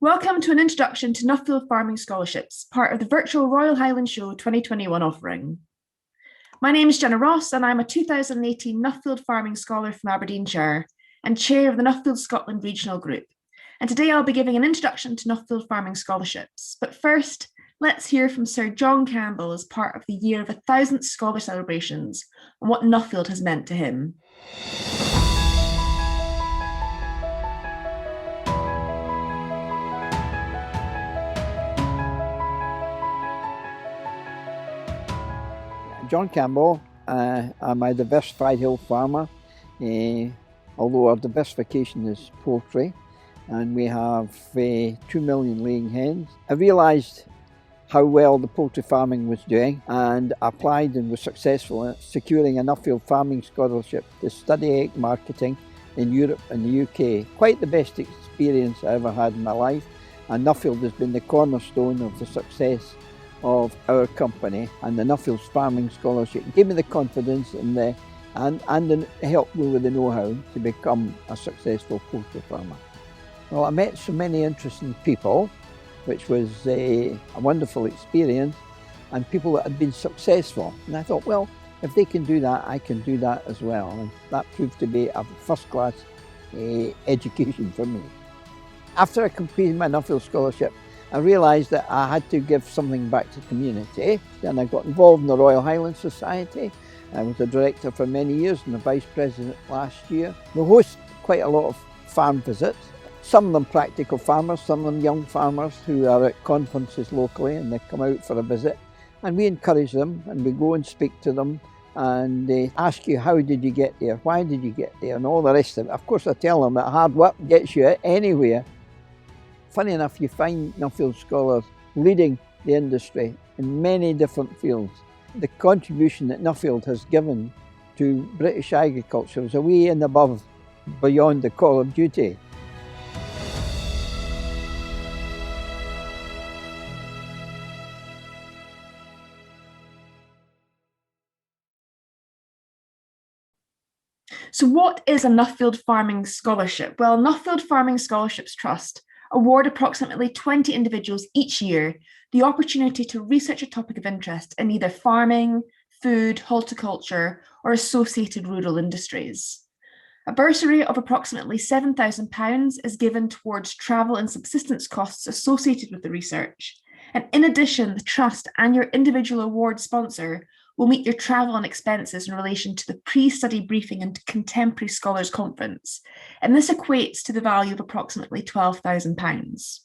Welcome to an introduction to Nuffield Farming Scholarships, part of the virtual Royal Highland Show 2021 offering. My name is Jenna Ross and I'm a 2018 Nuffield Farming Scholar from Aberdeenshire and chair of the Nuffield Scotland Regional Group. And today I'll be giving an introduction to Nuffield Farming Scholarships. But first, let's hear from Sir John Campbell as part of the Year of 1,000th Scholar celebrations and what Nuffield has meant to him. John Campbell, I'm a diversified hill farmer, although our diversification is poultry, and we have 2 million laying hens. I realised how well the poultry farming was doing and applied and was successful in securing a Nuffield Farming Scholarship to study egg marketing in Europe and the UK. Quite the best experience I ever had in my life, and Nuffield has been the cornerstone of the success of our company, and the Nuffield Farming Scholarship gave me the confidence and helped me with the know-how to become a successful poultry farmer. Well, I met so many interesting people, which was a wonderful experience, and people that had been successful. And I thought, well, if they can do that, I can do that as well. And that proved to be a first-class education for me. After I completed my Nuffield Scholarship, I realised that I had to give something back to the community, and I got involved in the Royal Highland Society. I was a director for many years and a vice president last year. We host quite a lot of farm visits, some of them practical farmers, some of them young farmers who are at conferences locally and they come out for a visit, and we encourage them and we go and speak to them and they ask you, how did you get there, why did you get there, and all the rest of it. Of course I tell them that hard work gets you anywhere. Funny enough, you find Nuffield scholars leading the industry in many different fields. The contribution that Nuffield has given to British agriculture is away and above, beyond the call of duty. So what is a Nuffield Farming Scholarship? Well, Nuffield Farming Scholarships Trust award approximately 20 individuals each year the opportunity to research a topic of interest in either farming, food, horticulture, or associated rural industries. A bursary of approximately £7,000 is given towards travel and subsistence costs associated with the research. And in addition, the Trust and your individual award sponsor will meet your travel and expenses in relation to the pre-study briefing and contemporary scholars conference, and this equates to the value of approximately £12,000.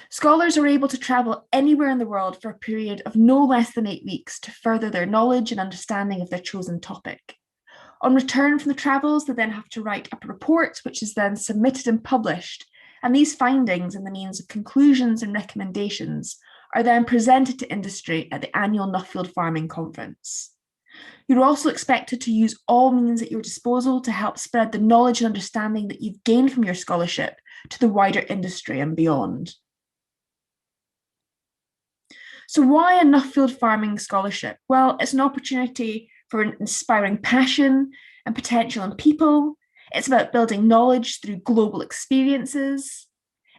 Scholars are able to travel anywhere in the world for a period of no less than 8 weeks to further their knowledge and understanding of their chosen topic. On return from the travels, they then have to write up a report, which is then submitted and published, and these findings and the means of conclusions and recommendations are then presented to industry at the annual Nuffield Farming Conference. You're also expected to use all means at your disposal to help spread the knowledge and understanding that you've gained from your scholarship to the wider industry and beyond. So why a Nuffield Farming Scholarship? Well, it's an opportunity for inspiring passion and potential in people. It's about building knowledge through global experiences.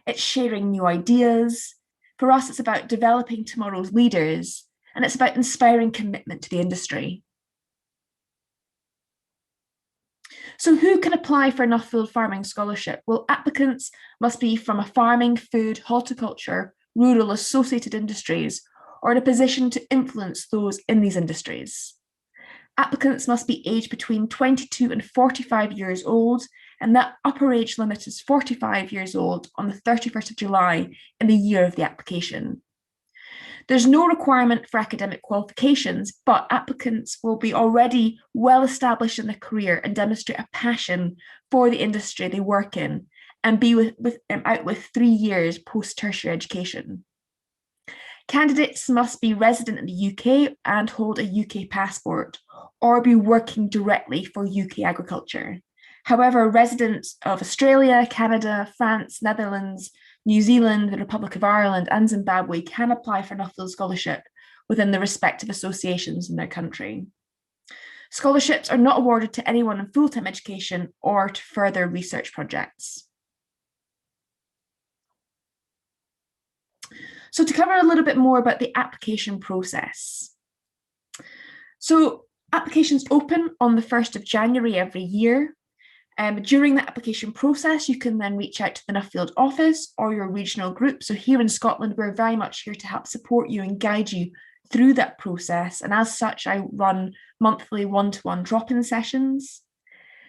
It's sharing new ideas. For us, it's about developing tomorrow's leaders, and it's about inspiring commitment to the industry. So who can apply for a Nuffield Farming Scholarship? Well, applicants must be from a farming, food, horticulture, rural associated industries, or in a position to influence those in these industries. Applicants must be aged between 22 and 45 years old, and that upper age limit is 45 years old on the 31st of July in the year of the application. There's no requirement for academic qualifications, but applicants will be already well established in their career and demonstrate a passion for the industry they work in and be out with 3 years post-tertiary education. Candidates must be resident in the UK and hold a UK passport or be working directly for UK agriculture. However, residents of Australia, Canada, France, Netherlands, New Zealand, the Republic of Ireland and Zimbabwe can apply for Nuffield Scholarship within the respective associations in their country. Scholarships are not awarded to anyone in full-time education or to further research projects. So to cover a little bit more about the application process. So applications open on the 1st of January every year. During the application process, you can then reach out to the Nuffield office or your regional group. So here in Scotland, we're very much here to help support you and guide you through that process. And as such, I run monthly one-to-one drop-in sessions.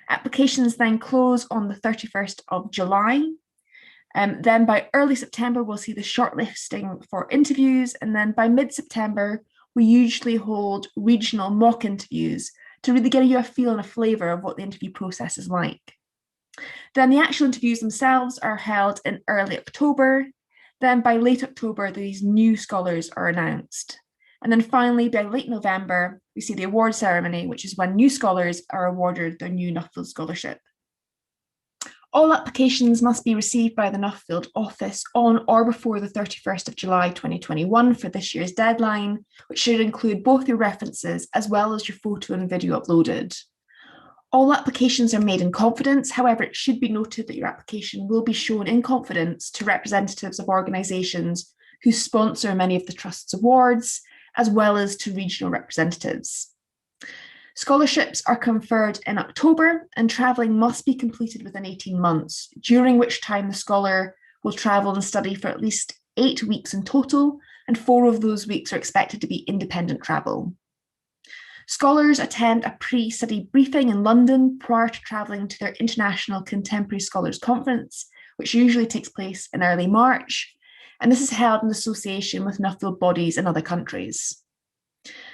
Applications then close on the 31st of July. Then by early September, we'll see the shortlisting for interviews. And then by mid-September, we usually hold regional mock interviews to really give you a feel and a flavour of what the interview process is like. Then the actual interviews themselves are held in early October. Then by late October, these new scholars are announced. And then finally, by late November, we see the award ceremony, which is when new scholars are awarded their new Nuffield Scholarship. All applications must be received by the Nuffield office on or before the 31st of July 2021 for this year's deadline, which should include both your references as well as your photo and video uploaded. All applications are made in confidence. However, it should be noted that your application will be shown in confidence to representatives of organisations who sponsor many of the Trust's awards, as well as to regional representatives. Scholarships are conferred in October, and travelling must be completed within 18 months, during which time the scholar will travel and study for at least 8 weeks in total, and 4 of those weeks are expected to be independent travel. Scholars attend a pre-study briefing in London prior to travelling to their International Contemporary Scholars Conference, which usually takes place in early March, and this is held in association with Nuffield bodies in other countries.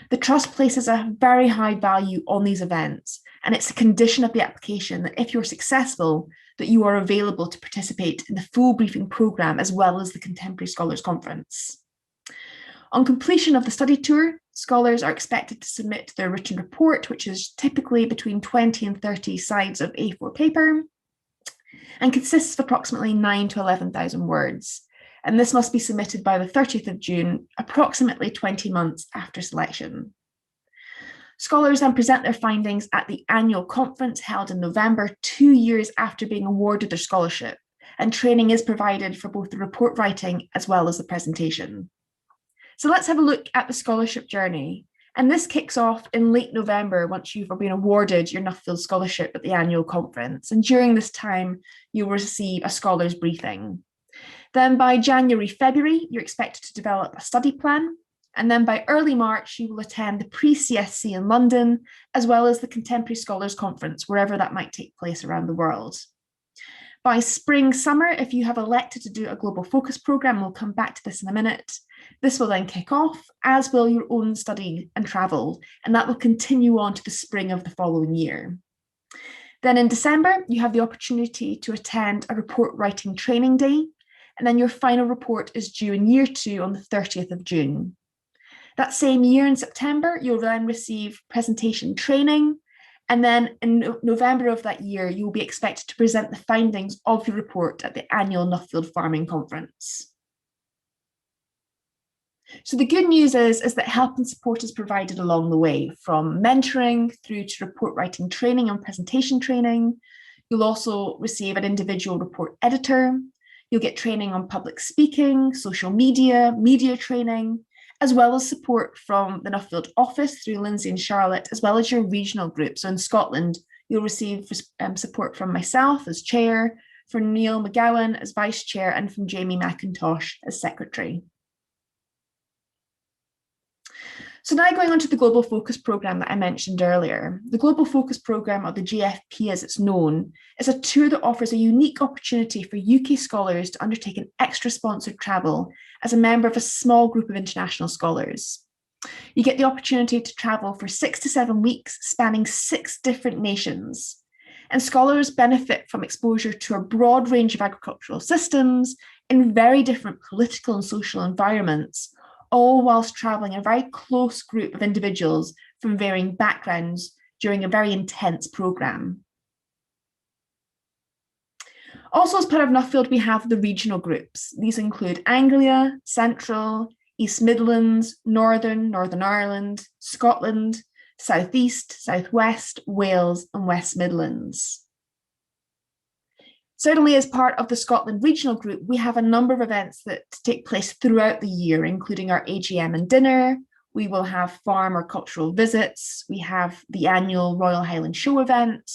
The Trust places a very high value on these events, and it's a condition of the application that if you're successful, that you are available to participate in the full briefing programme as well as the Contemporary Scholars Conference. On completion of the study tour, scholars are expected to submit their written report, which is typically between 20 and 30 sides of A4 paper, and consists of approximately 9,000 to 11,000 words. And this must be submitted by the 30th of June, approximately 20 months after selection. Scholars then present their findings at the annual conference held in November, 2 years after being awarded their scholarship, and training is provided for both the report writing as well as the presentation. So let's have a look at the scholarship journey. And this kicks off in late November once you've been awarded your Nuffield Scholarship at the annual conference. And during this time, you'll receive a scholars briefing. Then by January, February, you're expected to develop a study plan. And then by early March, you will attend the pre-CSC in London, as well as the Contemporary Scholars Conference, wherever that might take place around the world. By spring, summer, if you have elected to do a global focus programme, we'll come back to this in a minute, this will then kick off, as will your own study and travel, and that will continue on to the spring of the following year. Then in December, you have the opportunity to attend a report writing training day, and then your final report is due in year 2 on the 30th of June. That same year in September, you'll then receive presentation training, and then in November of that year, you'll be expected to present the findings of your report at the annual Nuffield Farming Conference. So the good news is that help and support is provided along the way, from mentoring through to report writing training and presentation training. You'll also receive an individual report editor. You'll get training on public speaking, social media, media training, as well as support from the Nuffield office through Lindsay and Charlotte, as well as your regional group. So in Scotland, you'll receive support from myself as chair, from Neil McGowan as vice chair, and from Jamie McIntosh as secretary. So now going on to the Global Focus Programme that I mentioned earlier. The Global Focus Programme, or the GFP as it's known, is a tour that offers a unique opportunity for UK scholars to undertake an extra sponsored travel as a member of a small group of international scholars. You get the opportunity to travel for 6 to 7 weeks, spanning 6 different nations. And scholars benefit from exposure to a broad range of agricultural systems in very different political and social environments, all whilst travelling a very close group of individuals from varying backgrounds during a very intense programme. Also, as part of Nuffield, we have the regional groups. These include Anglia, Central, East Midlands, Northern Ireland, Scotland, South East, South West, Wales, and West Midlands. Certainly, as part of the Scotland Regional Group, we have a number of events that take place throughout the year, including our AGM and dinner. We will have farm or cultural visits. We have the annual Royal Highland Show event.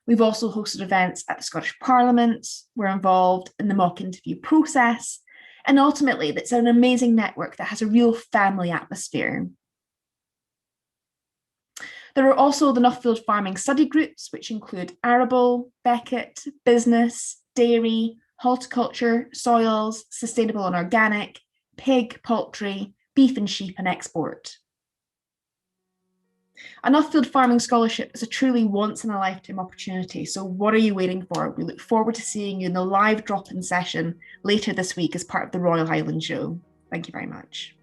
We've also hosted events at the Scottish Parliament. We're involved in the mock interview process. And ultimately, it's an amazing network that has a real family atmosphere. There are also the Nuffield Farming study groups, which include arable, Beckett, business, dairy, horticulture, soils, sustainable and organic, pig, poultry, beef and sheep, and export. A Nuffield Farming Scholarship is a truly once-in-a-lifetime opportunity, so what are you waiting for? We look forward to seeing you in the live drop-in session later this week as part of the Royal Highland Show. Thank you very much.